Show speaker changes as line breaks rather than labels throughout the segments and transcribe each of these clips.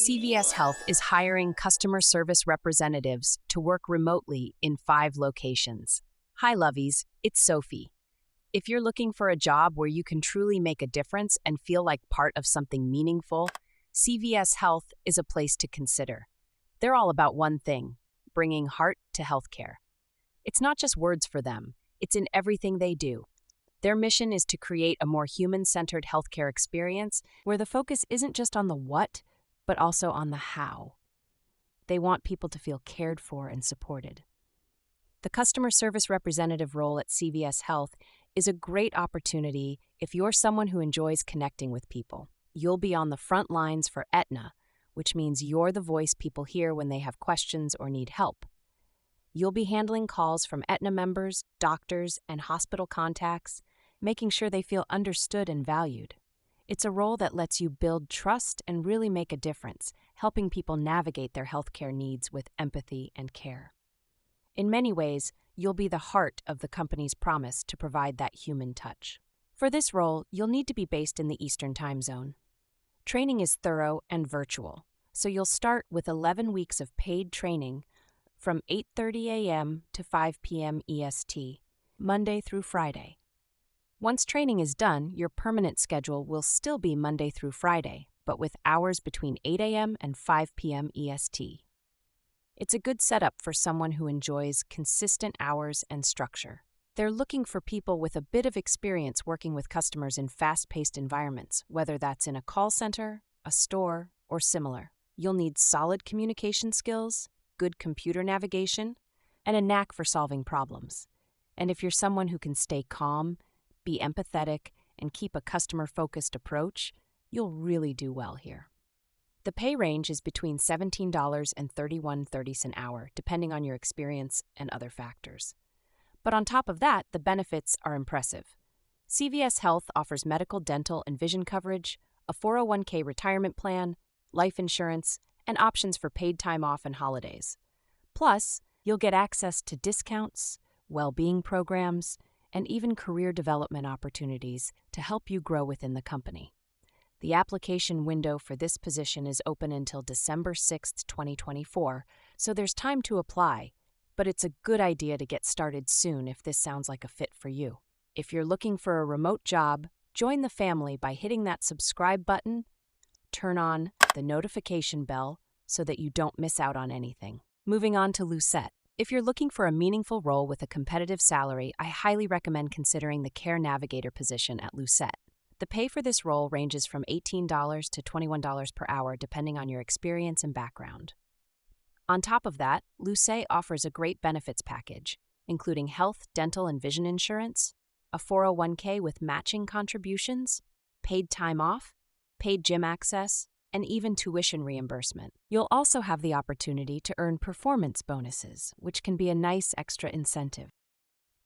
CVS Health is hiring customer service representatives to work remotely in 5 locations. Hi, lovies, it's Sophie. If you're looking for a job where you can truly make a difference and feel like part of something meaningful, CVS Health is a place to consider. They're all about one thing: bringing heart to healthcare. It's not just words for them, it's in everything they do. Their mission is to create a more human-centered healthcare experience where the focus isn't just on the what, but also on the how. They want people to feel cared for and supported. The customer service representative role at CVS Health is a great opportunity if you're someone who enjoys connecting with people. You'll be on the front lines for Aetna, which means you're the voice people hear when they have questions or need help. You'll be handling calls from Aetna members, doctors, and hospital contacts, making sure they feel understood and valued. It's a role that lets you build trust and really make a difference, helping people navigate their healthcare needs with empathy and care. In many ways, you'll be the heart of the company's promise to provide that human touch. For this role, you'll need to be based in the Eastern Time Zone. Training is thorough and virtual, so you'll start with 11 weeks of paid training from 8:30 a.m. to 5 p.m. EST, Monday through Friday. Once training is done, your permanent schedule will still be Monday through Friday, but with hours between 8 a.m. and 5 p.m. EST. It's a good setup for someone who enjoys consistent hours and structure. They're looking for people with a bit of experience working with customers in fast-paced environments, whether that's in a call center, a store, or similar. You'll need solid communication skills, good computer navigation, and a knack for solving problems. And if you're someone who can stay calm, be empathetic, and keep a customer-focused approach, you'll really do well here. The pay range is between $17 and $31.30 an hour, depending on your experience and other factors. But on top of that, the benefits are impressive. CVS Health offers medical, dental, and vision coverage, a 401k retirement plan, life insurance, and options for paid time off and holidays. Plus, you'll get access to discounts, well-being programs, and even career development opportunities to help you grow within the company. The application window for this position is open until December 6, 2024, so there's time to apply, but it's a good idea to get started soon if this sounds like a fit for you. If you're looking for a remote job, join the family by hitting that subscribe button, turn on the notification bell so that you don't miss out on anything. Moving on to Lucette. If you're looking for a meaningful role with a competitive salary, I highly recommend considering the Care Navigator position at Lucette. The pay for this role ranges from $18 to $21 per hour, depending on your experience and background. On top of that, Lucette offers a great benefits package, including health, dental, and vision insurance, a 401k with matching contributions, paid time off, paid gym access, and even tuition reimbursement. You'll also have the opportunity to earn performance bonuses, which can be a nice extra incentive.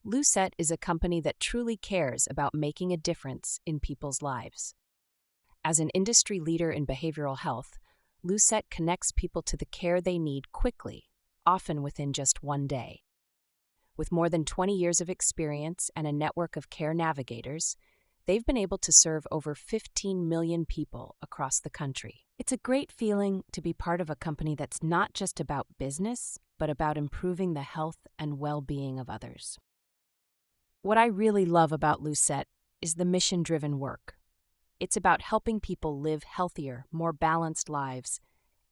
Lucette is a company that truly cares about making a difference in people's lives. As an industry leader in behavioral health, Lucette connects people to the care they need quickly, often within just one day. With more than 20 years of experience and a network of care navigators, they've been able to serve over 15 million people across the country. It's a great feeling to be part of a company that's not just about business, but about improving the health and well-being of others. What I really love about Lucette is the mission-driven work. It's about helping people live healthier, more balanced lives,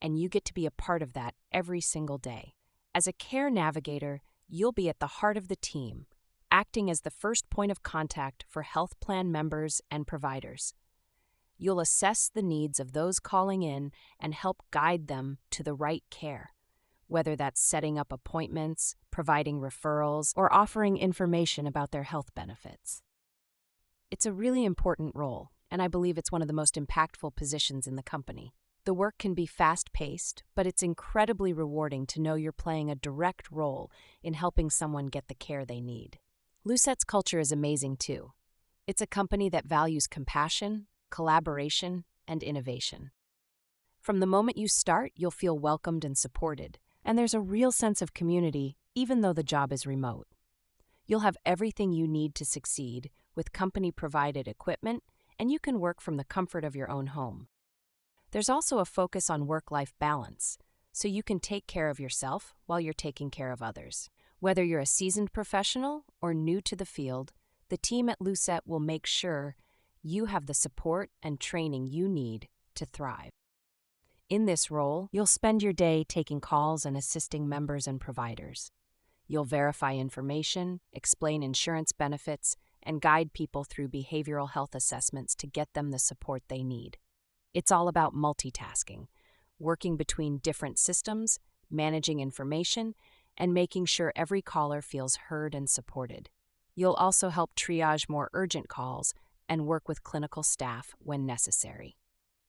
and you get to be a part of that every single day. As a care navigator, you'll be at the heart of the team, acting as the first point of contact for health plan members and providers. You'll assess the needs of those calling in and help guide them to the right care, whether that's setting up appointments, providing referrals, or offering information about their health benefits. It's a really important role, and I believe it's one of the most impactful positions in the company. The work can be fast-paced, but it's incredibly rewarding to know you're playing a direct role in helping someone get the care they need. Lucette's culture is amazing too. It's a company that values compassion, collaboration, and innovation. From the moment you start, you'll feel welcomed and supported, and there's a real sense of community even though the job is remote. You'll have everything you need to succeed with company-provided equipment, and you can work from the comfort of your own home. There's also a focus on work-life balance, so you can take care of yourself while you're taking care of others. Whether you're a seasoned professional or new to the field, the team at Lucette will make sure you have the support and training you need to thrive. In this role, you'll spend your day taking calls and assisting members and providers. You'll verify information, explain insurance benefits, and guide people through behavioral health assessments to get them the support they need. It's all about multitasking, working between different systems, managing information, and making sure every caller feels heard and supported. You'll also help triage more urgent calls and work with clinical staff when necessary.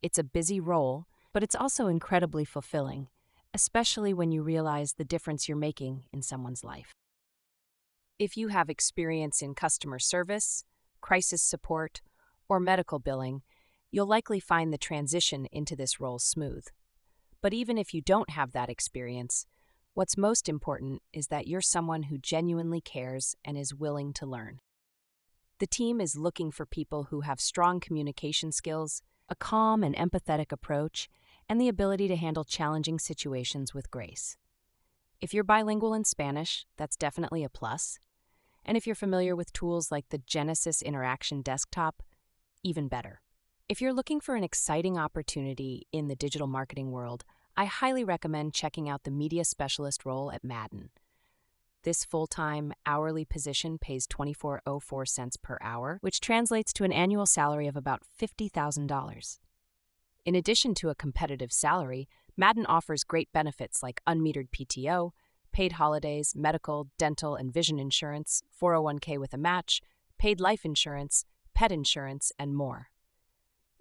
It's a busy role, but it's also incredibly fulfilling, especially when you realize the difference you're making in someone's life. If you have experience in customer service, crisis support, or medical billing, you'll likely find the transition into this role smooth. But even if you don't have that experience, what's most important is that you're someone who genuinely cares and is willing to learn. The team is looking for people who have strong communication skills, a calm and empathetic approach, and the ability to handle challenging situations with grace. If you're bilingual in Spanish, that's definitely a plus. And if you're familiar with tools like the Genesis Interaction Desktop, even better. If you're looking for an exciting opportunity in the digital marketing world, I highly recommend checking out the media specialist role at Madden. This full-time, hourly position pays $24.04 per hour, which translates to an annual salary of about $50,000. In addition to a competitive salary, Madden offers great benefits like unmetered PTO, paid holidays, medical, dental, and vision insurance, 401k with a match, paid life insurance, pet insurance, and more.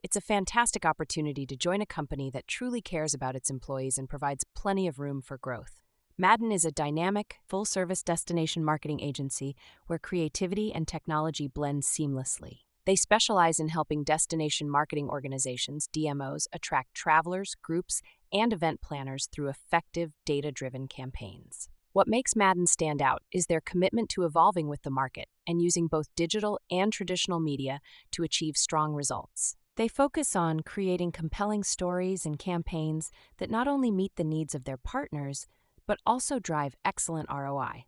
It's a fantastic opportunity to join a company that truly cares about its employees and provides plenty of room for growth. Madden is a dynamic, full-service destination marketing agency where creativity and technology blend seamlessly. They specialize in helping destination marketing organizations, DMOs, attract travelers, groups, and event planners through effective, data-driven campaigns. What makes Madden stand out is their commitment to evolving with the market and using both digital and traditional media to achieve strong results. They focus on creating compelling stories and campaigns that not only meet the needs of their partners, but also drive excellent ROI.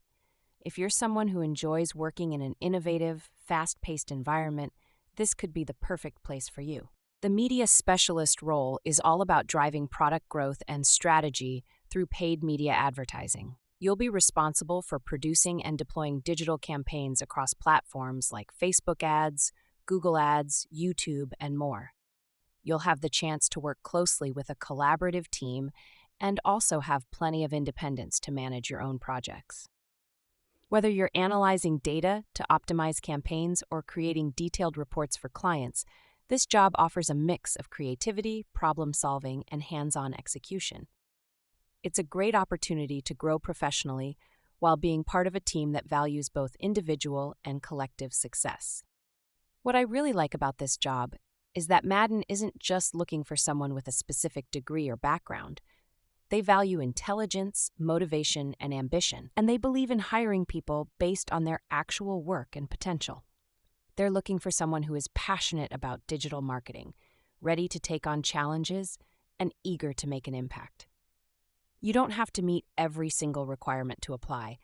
If you're someone who enjoys working in an innovative, fast-paced environment, this could be the perfect place for you. The media specialist role is all about driving product growth and strategy through paid media advertising. You'll be responsible for producing and deploying digital campaigns across platforms like Facebook ads, Google Ads, YouTube, and more. You'll have the chance to work closely with a collaborative team and also have plenty of independence to manage your own projects. Whether you're analyzing data to optimize campaigns or creating detailed reports for clients, this job offers a mix of creativity, problem-solving, and hands-on execution. It's a great opportunity to grow professionally while being part of a team that values both individual and collective success. What I really like about this job is that Madden isn't just looking for someone with a specific degree or background. They value intelligence, motivation, and ambition, and they believe in hiring people based on their actual work and potential. They're looking for someone who is passionate about digital marketing, ready to take on challenges, and eager to make an impact. You don't have to meet every single requirement to apply.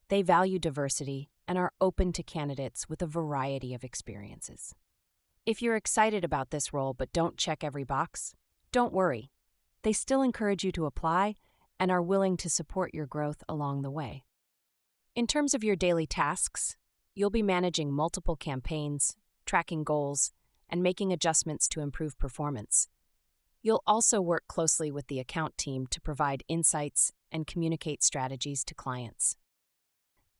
They value diversity and are open to candidates with a variety of experiences. If you're excited about this role but don't check every box, don't worry. They still encourage you to apply and are willing to support your growth along the way. In terms of your daily tasks, you'll be managing multiple campaigns, tracking goals, and making adjustments to improve performance. You'll also work closely with the account team to provide insights and communicate strategies to clients.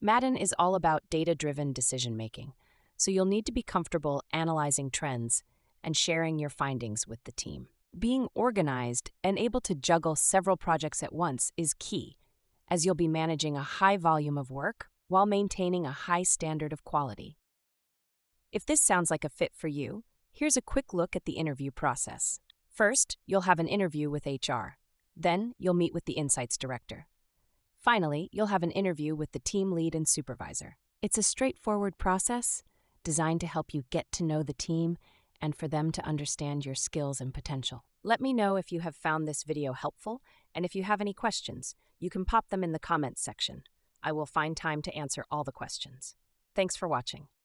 Madden is all about data-driven decision-making, so you'll need to be comfortable analyzing trends and sharing your findings with the team. Being organized and able to juggle several projects at once is key, as you'll be managing a high volume of work while maintaining a high standard of quality. If this sounds like a fit for you, here's a quick look at the interview process. First, you'll have an interview with HR. Then, you'll meet with the Insights Director. Finally, you'll have an interview with the team lead and supervisor. It's a straightforward process designed to help you get to know the team and for them to understand your skills and potential. Let me know if you have found this video helpful, and if you have any questions, you can pop them in the comments section. I will find time to answer all the questions. Thanks for watching.